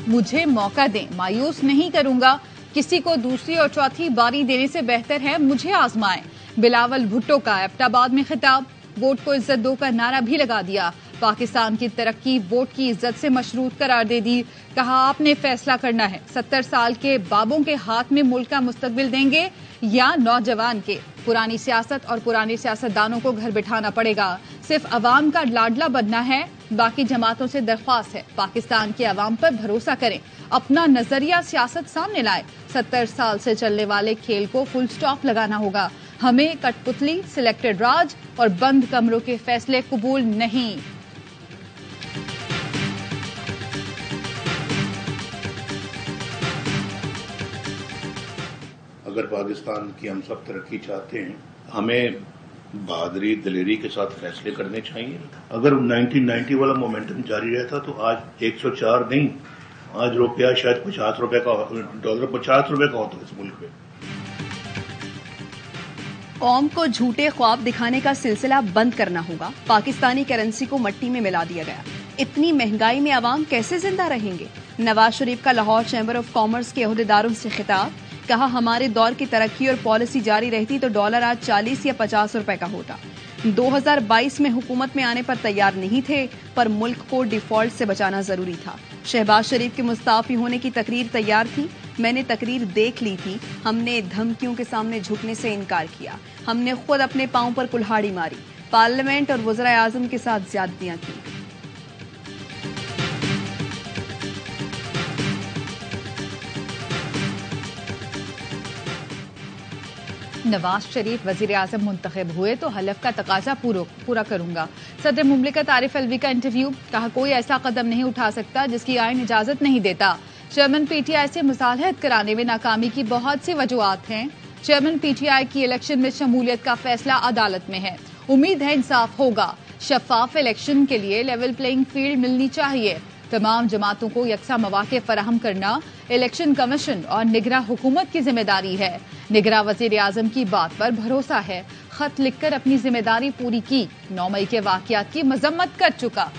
मुझे मौका दें, मायूस नहीं करूंगा। किसी को दूसरी और चौथी बारी देने से बेहतर है मुझे आजमाएं। बिलावल भुट्टो का एबटाबाद में खिताब। वोट को इज्जत दो का नारा भी लगा दिया। पाकिस्तान की तरक्की वोट की इज्जत से मशरूत करार दे दी। कहा आपने फैसला करना है, 70 साल के बाबों के हाथ में मुल्क का मुस्तकबिल देंगे या नौजवान के। पुरानी सियासत और पुराने सियासतदानों को घर बिठाना पड़ेगा। सिर्फ अवाम का लाडला बनना है। बाकी जमातों से दरख्वास्त है, पाकिस्तान के अवाम पर भरोसा करें, अपना नजरिया सियासत सामने लाए। 70 साल से चलने वाले खेल को फुल स्टॉप लगाना होगा। हमें कठपुतली, सिलेक्टेड राज और बंद कमरों के फैसले कबूल नहीं। अगर पाकिस्तान की हम सब तरक्की चाहते हैं, हमें बहादुरी दिलेरी के साथ फैसले करने चाहिए। अगर 1990 वाला मोमेंटम जारी रहता तो आज 104 नहीं, आज रुपया शायद 50 रुपए का, डॉलर 50 रुपए का होता इस मुल्क में। कौम को झूठे ख्वाब दिखाने का सिलसिला बंद करना होगा। पाकिस्तानी करेंसी को मट्टी में मिला दिया गया। इतनी महंगाई में अवाम कैसे जिंदा रहेंगे? नवाज शरीफ का लाहौर चैम्बर ऑफ कॉमर्स के अहदेदारों से खिताब। कहा हमारे दौर की तरक्की और पॉलिसी जारी रहती तो डॉलर आज 40 या 50 रुपए का होता। 2022 में हुकूमत में आने पर तैयार नहीं थे, पर मुल्क को डिफॉल्ट से बचाना जरूरी था। शहबाज शरीफ के मुस्ताफी होने की तकरीर तैयार थी। मैंने तकरीर देख ली थी। हमने धमकियों के सामने झुकने से इनकार किया। हमने खुद अपने पांव पर कुल्हाड़ी मारी। पार्लियामेंट और वज़ीर आज़म के साथ ज्यादतियां की। नवाज शरीफ वजीर आजम मुंतखब हुए तो हलफ का तकाजा पूरा करूंगा। सदर मुमलिकत आरिफ अलवी का इंटरव्यू। कहा कोई ऐसा कदम नहीं उठा सकता जिसकी आईन इजाजत नहीं देता। चेयरमैन पीटीआई से मुसालहत कराने में नाकामी की बहुत सी वजूहात हैं। चेयरमैन पीटीआई की इलेक्शन में शमूलियत का फैसला अदालत में है। उम्मीद है इंसाफ होगा। शफाफ इलेक्शन के लिए लेवल प्लेइंग फील्ड मिलनी चाहिए। तमाम जमातों को यकसा मौके फराहम करना इलेक्शन कमीशन और निगरां हुकूमत की जिम्मेदारी है। निगरां वजीर आजम की बात पर भरोसा है। खत लिखकर अपनी जिम्मेदारी पूरी की। 9 मई के वाकयात की मजम्मत कर चुका।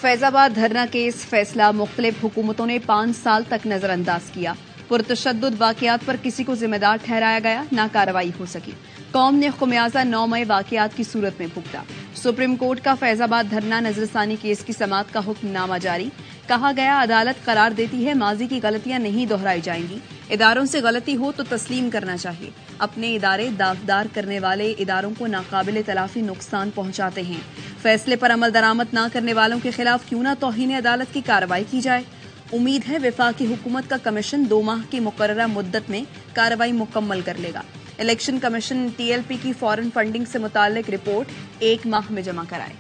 फैजाबाद धरना केस फैसला मुख्तलिफ हुकूमतों ने 5 साल तक नजरअंदाज किया। पुरतशद्दुद वाकयात पर किसी को जिम्मेदार ठहराया गया, ना कार्रवाई हो सकी। कौम ने खुमियाजा 9 मई वाकयात की सूरत में भुगता। सुप्रीम कोर्ट का फैजाबाद धरना नजरसानी केस की समाअत का हुक्मनामा जारी। कहा गया अदालत करार देती है माजी की गलतियां नहीं दोहराई जाएंगी। इदारों से गलती हो तो तस्लीम करना चाहिए। अपने इदारे दागदार करने वाले इदारों को नाकाबिले तलाफी नुकसान पहुंचाते हैं। फैसले पर अमल दरामद न करने वालों के खिलाफ क्यों न तौहीन अदालत की कार्रवाई की जाए। उम्मीद है वफाकी हुकूमत का कमीशन 2 माह की मुकर्ररा मुद्दत में कार्रवाई मुकम्मल कर लेगा। इलेक्शन कमीशन टीएलपी की फॉरेन फंडिंग से मुताल्लिक रिपोर्ट 1 माह में जमा कराए।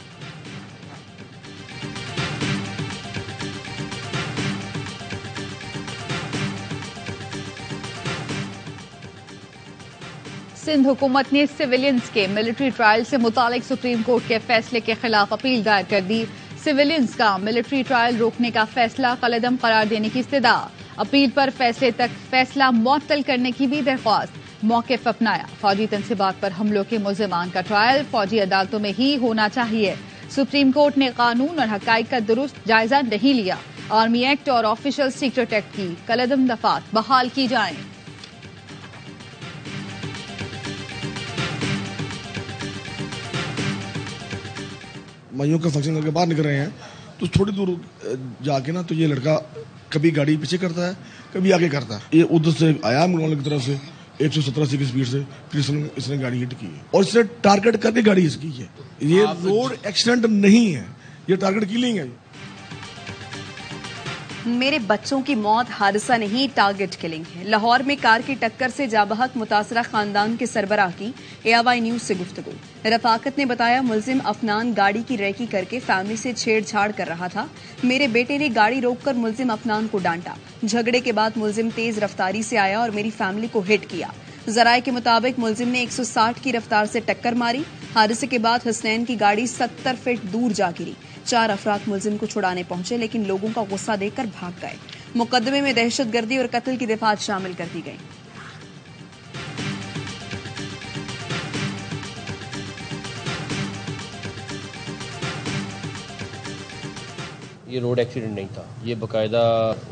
सिंध हुकूमत ने सिविलियंस के मिलिट्री ट्रायल से मुतालिक सुप्रीम कोर्ट के फैसले के खिलाफ अपील दायर कर दी। सिविलियंस का मिलिट्री ट्रायल रोकने का फैसला कलअदम करार देने की इस्तदा। अपील पर फैसले तक फैसला मुअत्तल करने की भी दरख्वास्त। मौक़िफ़ अपनाया। फौजी तनसीबात पर हमलों के मुल्ज़िमान का ट्रायल फौजी अदालतों में ही होना चाहिए। सुप्रीम कोर्ट ने कानून और हक़ाइक़ का दुरुस्त जायजा नहीं लिया। आर्मी एक्ट और ऑफिशियल सीक्रेट एक्ट की कलअदम दफात बहाल की जाएं। माइयों का फंक्शन करके बाहर निकल रहे हैं तो थोड़ी दूर जाके ना तो ये लड़का कभी गाड़ी पीछे करता है, कभी आगे करता है। ये उधर से आया मुगल की तरफ से 117 की स्पीड से, फिर इसने गाड़ी हिट की है और इसने टारगेट करके गाड़ी इसकी है। ये रोड एक्सीडेंट नहीं है, ये टारगेट किलिंग है। मेरे बच्चों की मौत हादसा नहीं, टारगेट किलिंग है। लाहौर में कार की टक्कर से जाबहक मुतासरा खानदान के सरबराह की एआवाई न्यूज से गुफ्तगू। रफाकत ने बताया मुल्जिम अफनान गाड़ी की रेकी करके फैमिली से छेड़छाड़ कर रहा था। मेरे बेटे ने गाड़ी रोककर मुल्जिम अफनान को डांटा। झगड़े के बाद मुल्जिम तेज रफ्तारी से आया और मेरी फैमिली को हिट किया। जराये के मुताबिक मुल्जिम ने 160 की रफ्तार से टक्कर मारी। हादसे के बाद हसनैन की गाड़ी 70 फीट दूर जा गिरी। 4 अफराद मुल्जिम को छुड़ाने पहुंचे लेकिन लोगों का गुस्सा देखकर भाग गए। मुकदमे में दहशतगर्दी और कत्ल की दफात शामिल कर दी गई। ये रोड एक्सीडेंट नहीं था, ये बाकायदा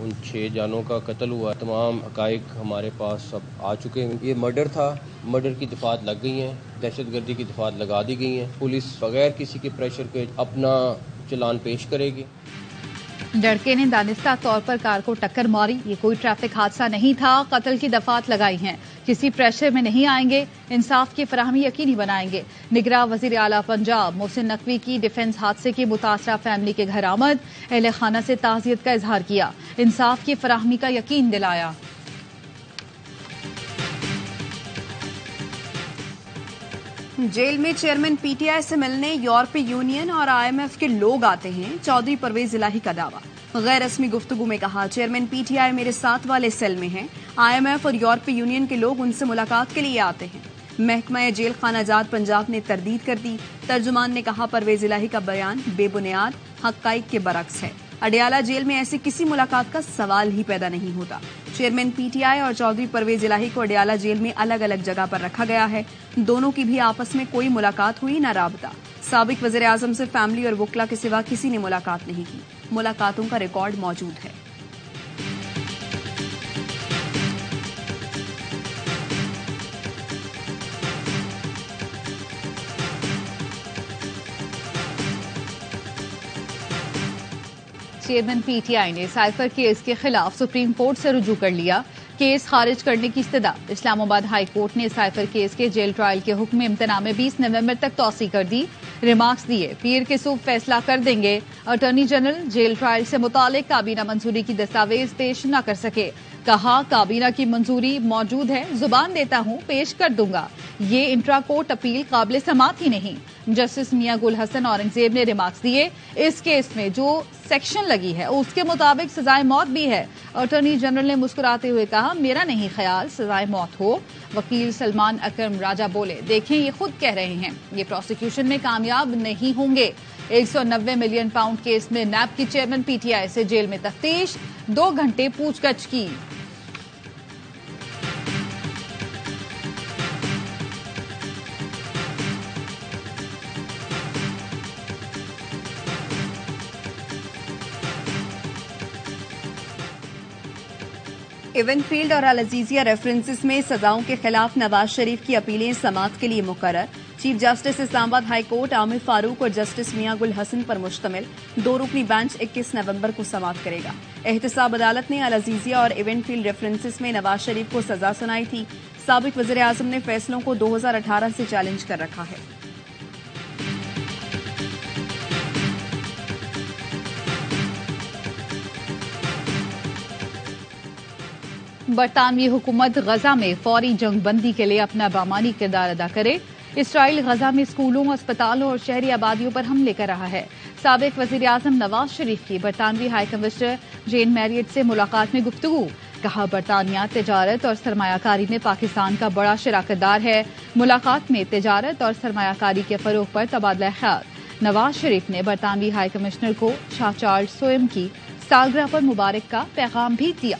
उन 6 जानों का कत्ल हुआ। तमाम हकाइक हमारे पास अब आ चुके हैं। ये मर्डर था, मर्डर की दफात लग गई हैं, दहशतगर्दी की दफात लगा दी गई हैं। पुलिस बगैर किसी के प्रेशर के अपना चलान पेश करेगी। लड़के ने दानिस्ता तौर पर कार को टक्कर मारी। ये कोई ट्रैफिक हादसा नहीं था, कत्ल की दफात लगाई हैं। किसी प्रेशर में नहीं आएंगे, इंसाफ की फराहमी यकीनी बनाएंगे। निगरां वजीर आला पंजाब मोहसिन नकवी की डिफेंस हादसे की मुतासरा फैमिली के घर आमद, अहले खाना से ताज़ियत का इजहार किया, इंसाफ की फराहमी का यकीन दिलाया। जेल में चेयरमैन पीटीआई से मिलने यूरोपीय यूनियन और आईएमएफ के लोग आते हैं, चौधरी परवेज इलाही का दावा। गैर रस्मी गुफ्तगू में कहा, चेयरमैन पीटीआई मेरे साथ वाले सेल में हैं, आईएमएफ और यूरोपीय यूनियन के लोग उनसे मुलाकात के लिए आते हैं। महकमा जेल खानाजात पंजाब ने तरदीद कर दी। तर्जुमान ने कहा, परवेज इलाही का बयान बेबुनियाद, हक़ाइक़ के बरक्स है। अडियाला जेल में ऐसी किसी मुलाकात का सवाल ही पैदा नहीं होता। चेयरमैन पीटीआई और चौधरी परवेज इलाही को अडियाला जेल में अलग अलग जगह पर रखा गया है। दोनों की भी आपस में कोई मुलाकात हुई न राबता। साबिक वज़ीर आज़म से फैमिली और वकला के सिवा किसी ने मुलाकात नहीं की। मुलाकातों का रिकॉर्ड मौजूद है। चेयरमैन पीटीआई ने साइफर केस के खिलाफ सुप्रीम कोर्ट से रुजू कर लिया। केस खारिज करने की इस्तदा। इस्लामाबाद हाई कोर्ट ने साइफर केस के जेल ट्रायल के हुक्म इम्तना में 20 नवंबर तक तौसी कर दी। रिमार्क्स दिए, पीर के सूब फैसला कर देंगे। अटॉर्नी जनरल जेल ट्रायल से मुतालिक काबीना मंजूरी की दस्तावेज पेश न कर सके। कहा, काबीना की मंजूरी मौजूद है, जुबान देता हूं पेश कर दूंगा। ये इंट्रा कोर्ट अपील काबिल समात ही नहीं। जस्टिस मियां गुल हसन औरंगजेब ने रिमार्क्स दिए, इस केस में जो सेक्शन लगी है उसके मुताबिक सजाए मौत भी है। अटॉर्नी जनरल ने मुस्कुराते हुए कहा, मेरा नहीं ख्याल सजाए मौत हो। वकील सलमान अकरम राजा बोले, देखें ये खुद कह रहे हैं, ये प्रोसिक्यूशन में कामयाब नहीं होंगे। 190 मिलियन पाउंड केस में नैब की चेयरमैन पीटीआई से जेल में तफ्तीश, 2 घंटे पूछगछ की। इवेंटफील्ड और अल अजीजिया रेफरेंसेस में सजाओं के खिलाफ नवाज शरीफ की अपीलें समाअत के लिए मुकर्रर। Chief justice Islamabad high court Aamir Farooq और जस्टिस मियां गुल हसन पर मुश्तमिल 2 रुकनी बेंच 21 नवंबर को समाअत करेगा। एहतसाब अदालत ने अल अजीजिया और इवेंटफील्ड रेफरेंसेस में नवाज शरीफ को सजा सुनाई थी। साबिक वज़ीर आज़म ने फैसलों को 2018 से चैलेंज कर रखा है। बरतानवी हुकूमत गजा में फौरी जंग बंदी के लिए अपना बामानी किरदार अदा करे। इसराइल गजा में स्कूलों, अस्पतालों और शहरी आबादियों पर हमले कर रहा है। साबिक वज़ीर आज़म नवाज शरीफ की बरतानवी हाई कमिश्नर जेन मैरियट से मुलाकात में गुफ्तगू। कहा, बरतानिया तिजारत और सरमायाकारी में पाकिस्तान का बड़ा शराकतदार है। मुलाकात में तिजारत और सरमायाकारी के फरोग पर तबादला ख्याल। नवाज शरीफ ने बरतानवी हाई कमिश्नर को शाह चार्ल्स सोएम की सालगिरह पर मुबारक का पैगाम भी दिया।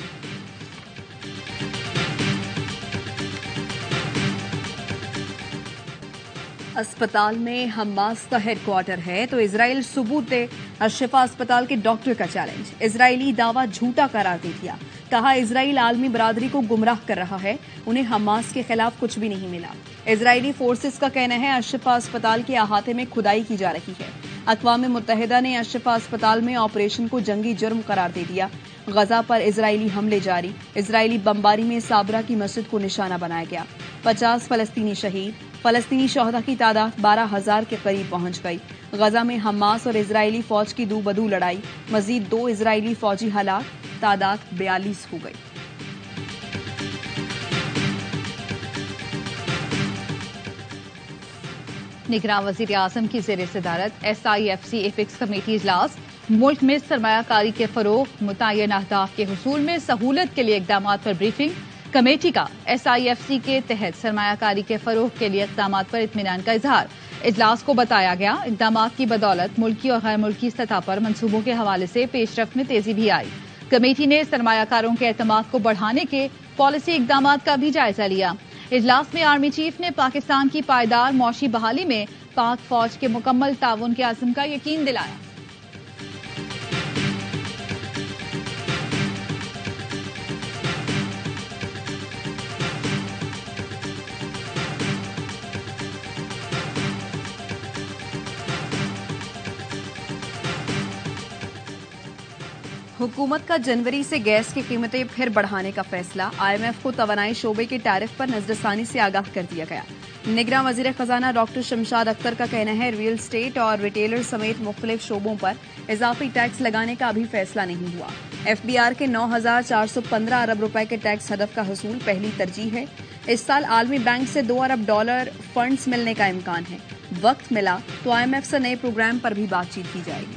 अस्पताल में हमास का हेडक्वार्टर है तो इजराइल सबूत दे। अशफा अस्पताल के डॉक्टर का चैलेंज। इजरायली दावा झूठा करार दे दिया। कहा, इजराइल आलमी बरादरी को गुमराह कर रहा है, उन्हें हमास के खिलाफ कुछ भी नहीं मिला। इजरायली फोर्सेस का कहना है अशफा अस्पताल के अहाते में खुदाई की जा रही है। अक़वाम मुत्तहिदा ने अशफा अस्पताल में ऑपरेशन को जंगी जुर्म करार दे दिया। गजा पर इजरायली हमले जारी। इजरायली बमबारी में साबरा की मस्जिद को निशाना बनाया गया। 50 फलस्तीनी शहीद। फलस्तीनी शोहदा की तादाद 12,000 के करीब पहुंच गई। गजा में हमास और इजरायली फौज की दूबदू लड़ाई। मजीद 2 इजरायली फौजी हलाक, तादाद 42 हो गई। निगरान वज़ीर आज़म की ज़ेर सदारत SIFC एपिक्स कमेटी इजलास। मुल्क में सरमायाकारी के फरोग, मुतय्यन अहदाफ के हुसूल में सहूलत के लिए इक़दाम पर ब्रीफिंग। कमेटी का SIFC के तहत सरमायाकारी के फरोग के लिए इक़दाम पर इत्मीनान का इजहार। इजलास को बताया गया, इक़दाम की बदौलत मुल्की और गैर मुल्की सतह पर मनसूबों के हवाले से पेशरफ्त में तेजी भी आई। कमेटी ने सरमायाकारों के एतमाद को बढ़ाने के पॉलिसी इक़दाम का भी जायजा लिया। इजलास में आर्मी चीफ ने पाकिस्तान की पायदार मौशी बहाली में पाक फौज के मुकम्मल ताउन के आज़म का यकीन दिलाया। हुकूमत का जनवरी से गैस की कीमतें फिर बढ़ाने का फैसला। IMF को तवानाई शोबे के टैरिफ पर नजरसानी से आगाह कर दिया गया। निगरान वजीर खजाना डॉक्टर शमशाद अख्तर का कहना है रियल स्टेट और रिटेलर समेत मुख्तलिफ शोबों पर इजाफी टैक्स लगाने का अभी फैसला नहीं हुआ। FBR के 9,415 अरब रुपए के टैक्स हदफ का हसूल पहली तरजीह है। इस साल आलमी बैंक से $2 अरब फंड्स मिलने का इम्कान है। वक्त मिला तो IMF से नए प्रोग्राम पर भी बातचीत की जाएगी।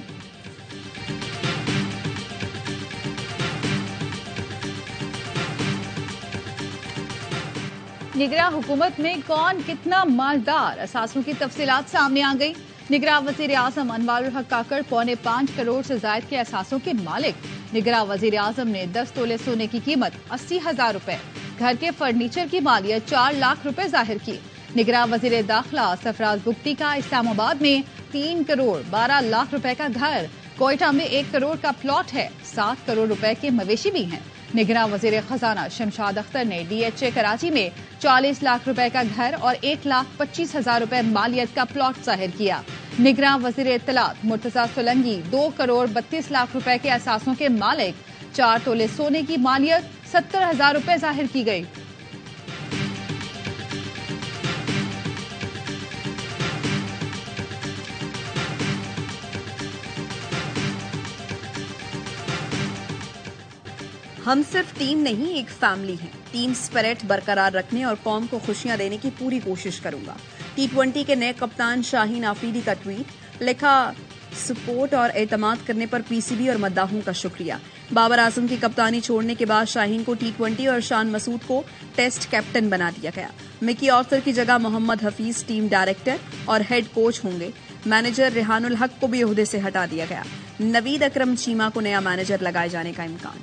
निगरान हुकूमत में कौन कितना मालदार, असासों की तफसीलात सामने आ गई। निगरान वजीर आजम अनवारुल हक काकड़ 5.25 करोड़ से जायद के असासों के मालिक। निगरान वजीर आजम ने 10 तोले सोने की कीमत 80,000 रुपए, घर के फर्नीचर की मालियत 4 लाख रुपए जाहिर की। निगरान वजीर दाखिला सरफराज बुख्ती का इस्लामाबाद में 3 करोड़ 12 लाख रुपए का घर, कोयटा में 1 करोड़ का प्लॉट है, 7 करोड़ रुपए के मवेशी भी हैं। निगरान वजीर खजाना शमशाद अख्तर ने DHA कराची में 40 लाख रुपए का घर और 1,25,000 रुपए मालियत का प्लॉट जाहिर किया। निगरान वजीर इत्तलात मुर्तजा सोलंगी 2 करोड़ 32 लाख रुपए के असासों के मालिक, 4 तोले सोने की मालियत 70,000 रुपए जाहिर की गई। हम सिर्फ टीम नहीं, एक फैमिली हैं। टीम स्पिरिट बरकरार रखने और कौम को खुशियां देने की पूरी कोशिश करूंगा। T20 के नए कप्तान शाहीन आफरीदी का ट्वीट लिखा, सपोर्ट और एतमाद करने पर PCB और मद्दाहों का शुक्रिया। बाबर आजम की कप्तानी छोड़ने के बाद शाहीन को T20 और शान मसूद को टेस्ट कैप्टन बना दिया गया। मिकी ऑर्थर की जगह मोहम्मद हफीज टीम डायरेक्टर और हेड कोच होंगे। मैनेजर रेहानुल हक को भी ओहदे से हटा दिया गया। नवीद अकरम चीमा को नया मैनेजर लगाए जाने का इम्कान।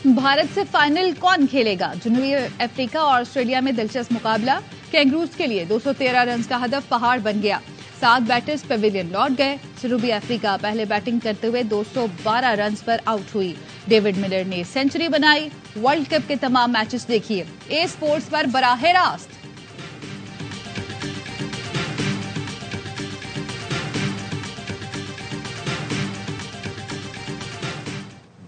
भारत से फाइनल कौन खेलेगा? जनूबी अफ्रीका और ऑस्ट्रेलिया में दिलचस्प मुकाबला। कैंगरूज के लिए 213 रन का हदफ पहाड़ बन गया। 7 बैटर्स पवेलियन लौट गए। जनूबी अफ्रीका पहले बैटिंग करते हुए 212 रन पर आउट हुई। डेविड मिलर ने सेंचुरी बनाई। वर्ल्ड कप के तमाम मैचेस देखिए ए स्पोर्ट्स पर बराह रास्त।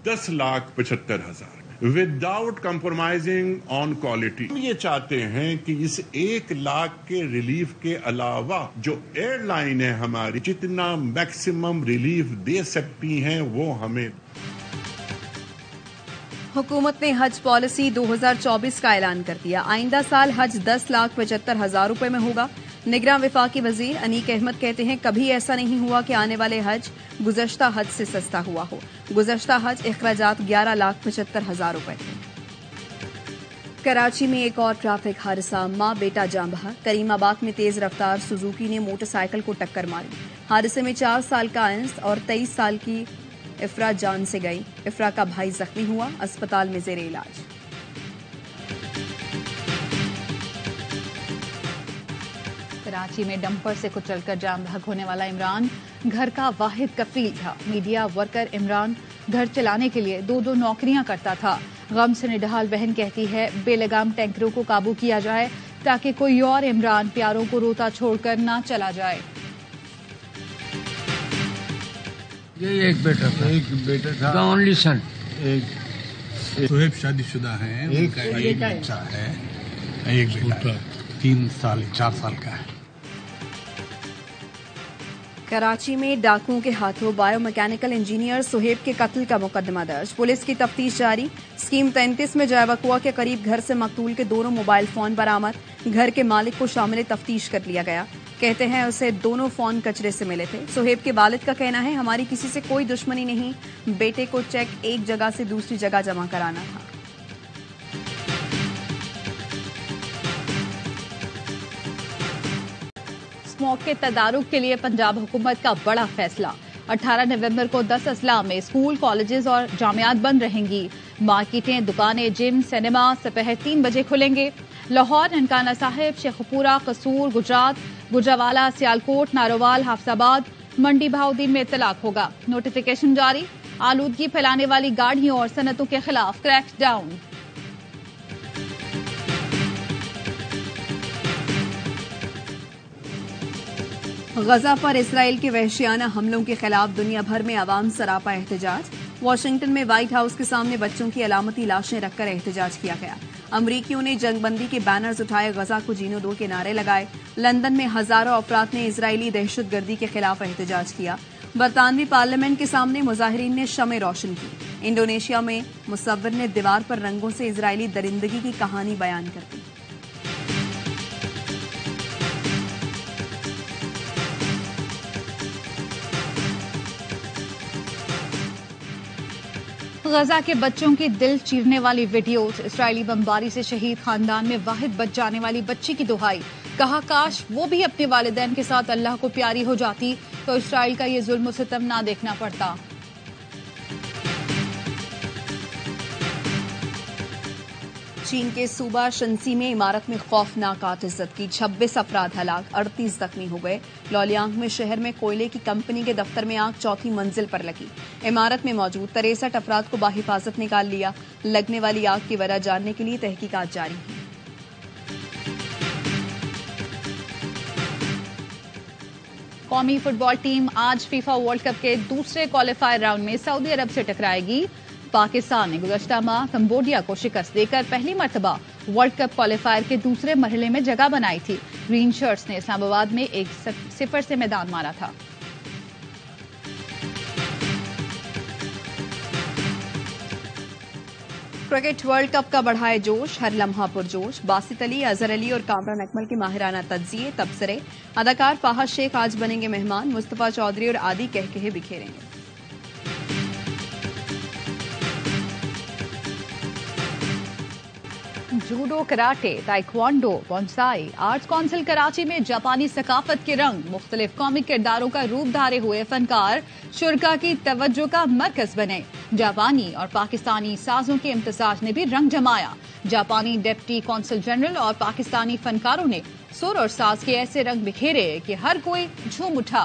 $10,75,000 विदाउट कंप्रोमाइजिंग ऑन क्वालिटी। हम ये चाहते हैं कि इस 1 लाख के रिलीफ के अलावा जो एयरलाइन है हमारी जितना मैक्सिमम रिलीफ दे सकती हैं वो हमें। हुकूमत ने हज पॉलिसी 2024 का ऐलान कर दिया। आइंदा साल हज 10,75,000 रुपए में होगा। निगरान विफाकी वजीर अनीक अहमद कहते हैं कभी ऐसा नहीं हुआ कि आने वाले हज गुज़श्ता हज से सस्ता हुआ हो। गुज़श्ता हज अखराजात 11,75,000 रुपए थे। कराची में एक और ट्रैफिक हादसा, मां बेटा जान बहा। करीमाबाद में तेज रफ्तार सुजुकी ने मोटरसाइकिल को टक्कर मारी। हादसे में 4 साल का अंस और 23 साल की इफ्रा जान से गई। इफ्रा का भाई जख्मी हुआ, अस्पताल में जेर इलाज। कराची में डंपर से कुचलकर जान बहक होने वाला इमरान घर का वाहिद कफील था। मीडिया वर्कर इमरान घर चलाने के लिए 2-2 नौकरियां करता था। गम से निढाल बहन कहती है बेलगाम टैंकरों को काबू किया जाए ताकि कोई और इमरान प्यारों को रोता छोड़कर ना चला जाए। ये एक बेटा था ओनली सन। एक सोहेब शादीशुदा है, उनका एक बच्चा है, एक बेटा 3 साल 4 साल का है। कराची में डाकुओं के हाथों बायोमैकेनिकल इंजीनियर सुहेब के कत्ल का मुकदमा दर्ज। पुलिस की तफ्तीश जारी। स्कीम 33 में जायवकुआ के करीब घर से मकतूल के दोनों मोबाइल फोन बरामद। घर के मालिक को शामिल तफ्तीश कर लिया गया। कहते हैं उसे दोनों फोन कचरे से मिले थे। सुहेब के वालिद का कहना है हमारी किसी से कोई दुश्मनी नहीं, बेटे को चेक एक जगह से दूसरी जगह जमा कराना था। स्मोक के तदारुक के लिए पंजाब हुकूमत का बड़ा फैसला। 18 नवंबर को 10 अजला में स्कूल, कॉलेजेस और जामियात बंद रहेंगी। मार्केटें, दुकानें, जिम, सिनेमा दोपहर 3 बजे खुलेंगे। लाहौर, ननकाना साहिब, शेखपुरा, कसूर, गुजरात, गुजरावाला, सियालकोट, नारोवाल, हाफजाबाद, मंडी बहाउद्दीन में इतलाक होगा। नोटिफिकेशन जारी। आलूदगी फैलाने वाली गाड़ियों और सनतों के खिलाफ क्रैकडाउन। गजा पर इसराइल के वहशियाना हमलों के खिलाफ दुनिया भर में आवाम सरापा एहतजाज। वाशिंगटन में व्हाइट हाउस के सामने बच्चों की अलामती लाशें रखकर एहतजाज किया गया। अमरीकियों ने जंगबंदी के बैनर्स उठाए, गजा को जीने दो के नारे लगाए। लंदन में हजारों अफराद ने इजरायली दहशतगर्दी के खिलाफ एहतजाज किया। बरतानवी पार्लियामेंट के सामने मुजाहिरीन ने शमें रोशन की। इंडोनेशिया में मुसव्विर ने दीवार पर रंगों से इजरायली दरिंदगी की कहानी बयान कर दी। गजा के बच्चों की दिल चीरने वाली वीडियोज, इजरायली बमबारी से शहीद खानदान में वाहिद बच जाने वाली बच्ची की दुहाई। कहा काश वो भी अपने वालिदैन के साथ अल्लाह को प्यारी हो जाती तो इजराइल का ये जुल्म सितम ना देखना पड़ता। चीन के सूबा शंसी में इमारत में खौफनाक आतिशत की 26 अफराद हलाक, 38 जख्मी हो गए। लौलियांग में शहर में कोयले की कंपनी के दफ्तर में आग चौथी मंजिल पर लगी। इमारत में मौजूद 63 अफराद को बाहिफाजत निकाल लिया। लगने वाली आग की वजह जानने के लिए तहकीकात जारी है। कौमी फुटबॉल टीम आज फीफा वर्ल्ड कप के दूसरे क्वालिफायर राउंड में सऊदी अरब से टकराएगी। पाकिस्तान ने गुज़श्ता माह कंबोडिया को शिकस्त देकर पहली मर्तबा वर्ल्ड कप क्वालिफायर के दूसरे मरहले में जगह बनाई थी। ग्रीन शर्ट्स ने इस्लामाबाद में 1-0 से मैदान मारा था। क्रिकेट वर्ल्ड कप का बढ़ाए जोश, हर लम्हा पुरजोश। बासित अली, अजहर अली और कामरान अकमल के माहिराना तज्जिए, तबसरे। अदाकार फाहद शेख आज बनेंगे मेहमान। मुस्तफा चौधरी और आदि कहकहे बिखेरेंगे। Judo, karate, taekwondo, bonsai, arts council Karachi में जापानी सकाफत के रंग, मुख्तलिफ कौमी किरदारों का रूप धारे हुए फनकार शुरका की तवज्जो का मरकज बने। जापानी और पाकिस्तानी साजों के इम्तिजाज ने भी रंग जमाया। जापानी डिप्टी कौंसल जनरल और पाकिस्तानी फनकारों ने सुर और साज के ऐसे रंग बिखेरे कि हर कोई झूम उठा।